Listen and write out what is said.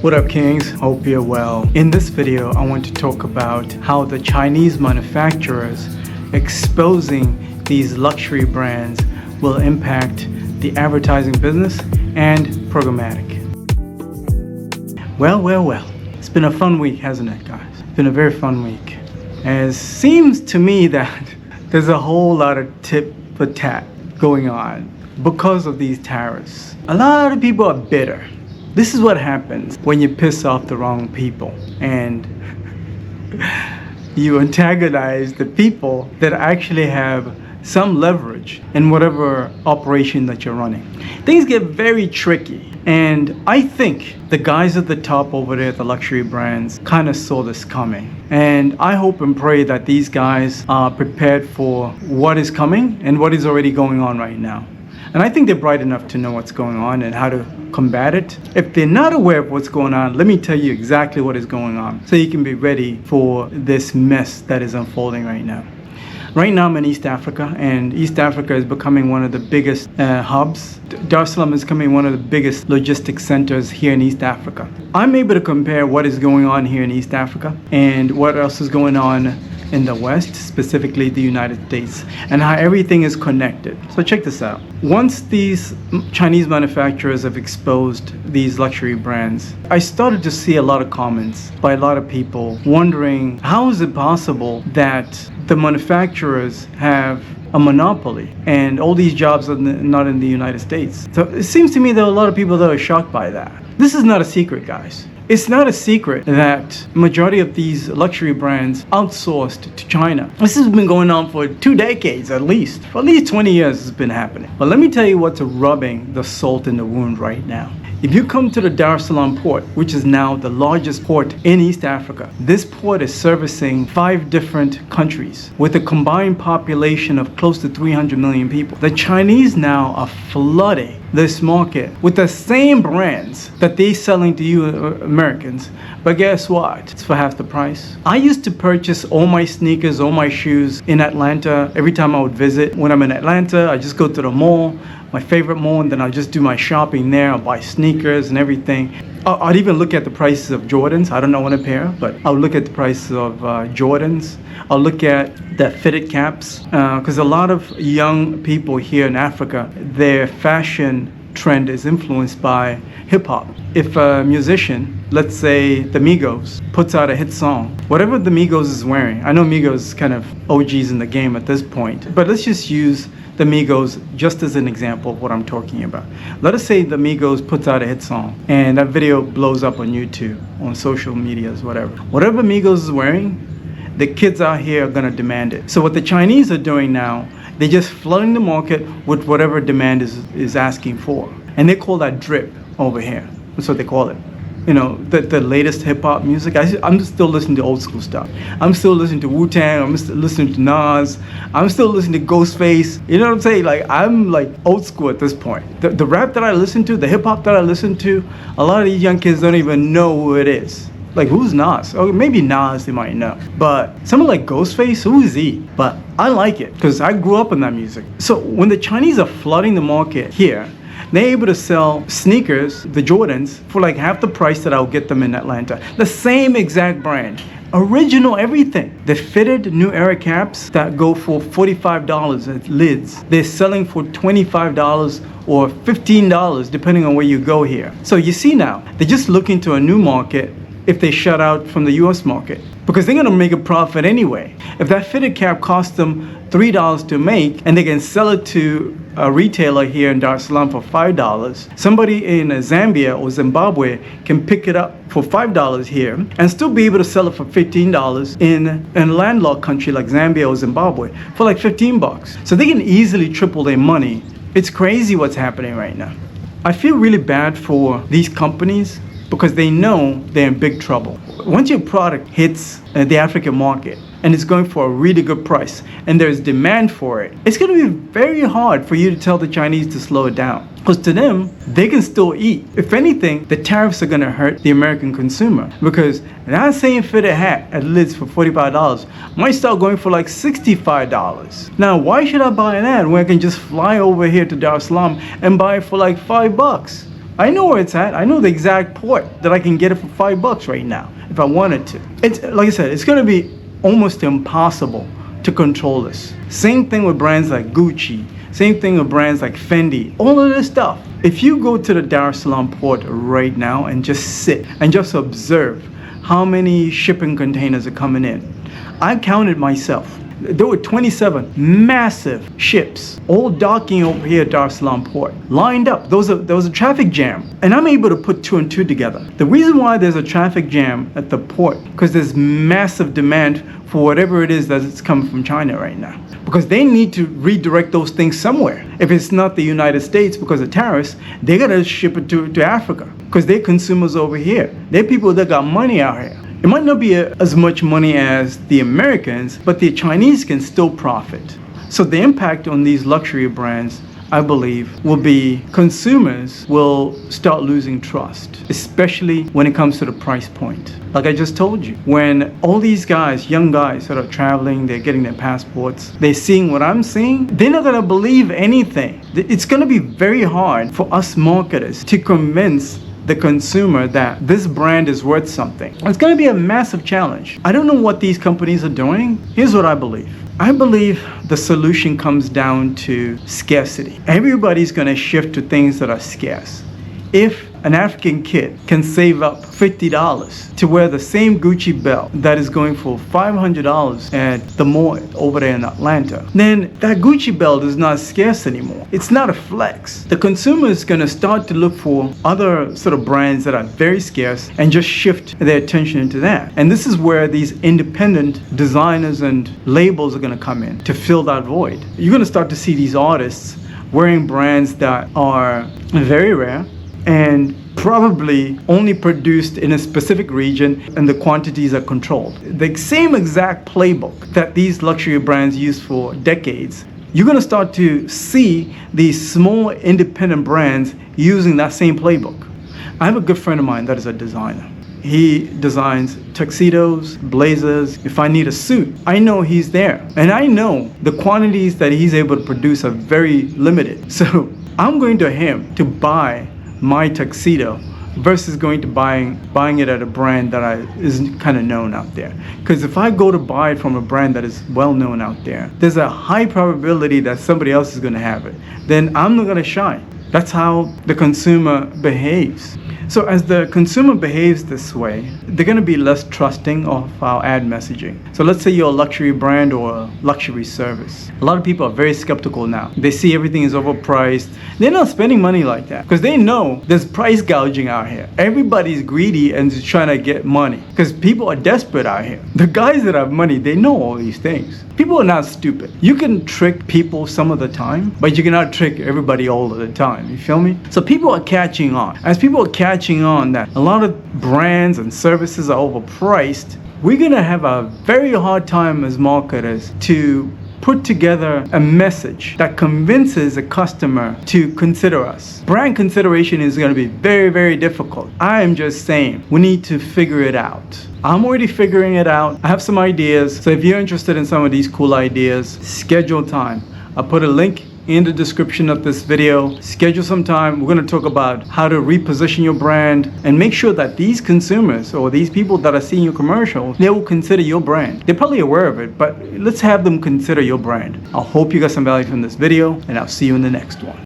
What up, Kings? Hope you're well. In this video, I want to talk about how the Chinese manufacturers exposing these luxury brands will impact the advertising business and programmatic. Well. It's been a fun week, hasn't it, guys? It's been a very fun week. And it seems to me that there's a whole lot of tit for tat going on because of these tariffs. A lot of people are bitter. This is what happens when you piss off the wrong people and you antagonize the people that actually have some leverage in whatever operation that you're running. Things get very tricky, and I think the guys at the top over there at the luxury brands kind of saw this coming. And I hope and pray that these guys are prepared for what is coming and what is already going on right now. And I think they're bright enough to know what's going on and how to combat it. If they're not aware of what's going on, let me tell you exactly what is going on so you can be ready for this mess that is unfolding right now. Right now I'm in East Africa, and East Africa is becoming one of the biggest hubs. Dar es Salaam is becoming one of the biggest logistics centers here in East Africa. I'm able to compare what is going on here in East Africa and what else is going on in the West, specifically the United States, and how everything is connected. So check this out. Once these Chinese manufacturers have exposed these luxury brands, I started to see a lot of comments by a lot of people wondering, how is it possible that the manufacturers have a monopoly and all these jobs are not in the United States? So it seems to me there are a lot of people that are shocked by that. This is not a secret, guys. It's not a secret that majority of these luxury brands outsourced to China. This has been going on for 2 decades at least. For at least 20 years it's been happening. But let me tell you what's rubbing the salt in the wound right now. If you come to the Dar es Salaam port, which is now the largest port in East Africa, this port is servicing 5 different countries with a combined population of close to 300 million people. The Chinese now are flooding this market with the same brands that they're selling to you Americans. But guess what? It's for half the price. I used to purchase all my sneakers, all my shoes in Atlanta every time I would visit. When I'm in Atlanta, I just go to the mall, my favorite mall, and then I'll just do my shopping there. I'll buy sneakers and everything. I'd even look at the prices of Jordans. I don't know what a pair, but I'll look at the prices of Jordans. I'll look at the fitted caps, because a lot of young people here in Africa, their fashion trend is influenced by hip hop. If a musician, let's say the Migos, puts out a hit song, whatever the Migos is wearing, I know Migos is kind of OGs in the game at this point, but let's just use the Migos just as an example of what I'm talking about. Let us say the Migos puts out a hit song and that video blows up on YouTube, on social medias, whatever. Whatever Migos is wearing, the kids out here are gonna demand it. So what the Chinese are doing now, they're just flooding the market with whatever demand is asking for. And they call that drip over here. That's what they call it. You know, the latest hip hop music. I'm still listening to old school stuff. I'm still listening to Wu-Tang. I'm still listening to Nas. I'm still listening to Ghostface. You know what I'm saying? Like, I'm like old school at this point. The rap that I listen to, the hip hop that I listen to, a lot of these young kids don't even know who it is. Like, who's Nas? Or maybe Nas they might know. But someone like Ghostface, who is he? But I like it because I grew up in that music. So when the Chinese are flooding the market here, they're able to sell sneakers, the Jordans, for like half the price that I'll get them in Atlanta. The same exact brand. Original everything. The fitted New Era caps that go for $45 at lids, they're selling for $25 or $15 depending on where you go here. So you see now, they're just looking to a new market if they shut out from the US market, because they're gonna make a profit anyway. If that fitted cap costs them $3 to make and they can sell it to a retailer here in Dar es Salaam for $5, somebody in Zambia or Zimbabwe can pick it up for $5 here and still be able to sell it for $15 in a landlocked country like Zambia or Zimbabwe for like $15. So they can easily triple their money. It's crazy what's happening right now. I feel really bad for these companies because they know they're in big trouble. Once your product hits the African market and it's going for a really good price and there's demand for it, it's going to be very hard for you to tell the Chinese to slow it down. Because to them, they can still eat. If anything, the tariffs are going to hurt the American consumer, because that same fitted hat at Lids for $45 might start going for like $65. Now, why should I buy that when I can just fly over here to Dar es Salaam and buy it for like $5? I know where it's at. I know the exact port that I can get it for $5 right now if I wanted to. It's like I said, it's going to be almost impossible to control this. Same thing with brands like Gucci. Same thing with brands like Fendi. All of this stuff. If you go to the Dar es Salaam port right now and just sit and just observe how many shipping containers are coming in, I counted myself. There were 27 massive ships all docking over here at Dar es Salaam port, lined up. There was a traffic jam, and I'm able to put two and two together. The reason why there's a traffic jam at the port, because there's massive demand for whatever it is that's coming from China right now. Because they need to redirect those things somewhere. If it's not the United States because of tariffs, they gotta ship it to Africa, because they're consumers over here. They're people that got money out here. It might not be as much money as the Americans, but the Chinese can still profit. So the impact on these luxury brands, I believe, will be consumers will start losing trust, especially when it comes to the price point. Like I just told you, when all these guys, young guys that are traveling, they're getting their passports, they're seeing what I'm seeing, they're not gonna believe anything. It's gonna be very hard for us marketers to convince the consumer that this brand is worth something. It's going to be a massive challenge. I don't know what these companies are doing. Here's what I believe. I believe the solution comes down to scarcity. Everybody's going to shift to things that are scarce. If an African kid can save up $50 to wear the same Gucci belt that is going for $500 at the mall over there in Atlanta, then that Gucci belt is not scarce anymore. It's not a flex. The consumer is going to start to look for other sort of brands that are very scarce and just shift their attention into that. And this is where these independent designers and labels are going to come in to fill that void. You're going to start to see these artists wearing brands that are very rare and probably only produced in a specific region, and the quantities are controlled. The same exact playbook that these luxury brands used for decades, you're going to start to see these small independent brands using that same playbook. I have a good friend of mine that is a designer. He designs tuxedos, blazers. If I need a suit, I know he's there. And I know the quantities that he's able to produce are very limited. So I'm going to him to buy my tuxedo versus going to buying it at a brand that is kind of known out there. Because if I go to buy it from a brand that is well known out there, there's a high probability that somebody else is going to have it. Then I'm not going to shine. That's how the consumer behaves. So as the consumer behaves this way, they're going to be less trusting of our ad messaging. So let's say you're a luxury brand or a luxury service. A lot of people are very skeptical now. They see everything is overpriced. They're not spending money like that because they know there's price gouging out here. Everybody's greedy and is trying to get money because people are desperate out here. The guys that have money, they know all these things. People are not stupid. You can trick people some of the time, but you cannot trick everybody all of the time. You feel me? So people are catching on. As people are catching on that a lot of brands and services are overpriced, we're going to have a very hard time as marketers to put together a message that convinces a customer to consider us. Brand consideration is going to be very, very difficult. I am just saying we need to figure it out. I'm already figuring it out. I have some ideas. So if you're interested in some of these cool ideas, schedule time. I'll put a link in the description of this video. Schedule some time. We're going to talk about how to reposition your brand and make sure that these consumers or these people that are seeing your commercial, they will consider your brand. They're probably aware of it, but let's have them consider your brand. I hope you got some value from this video, and I'll see you in the next one.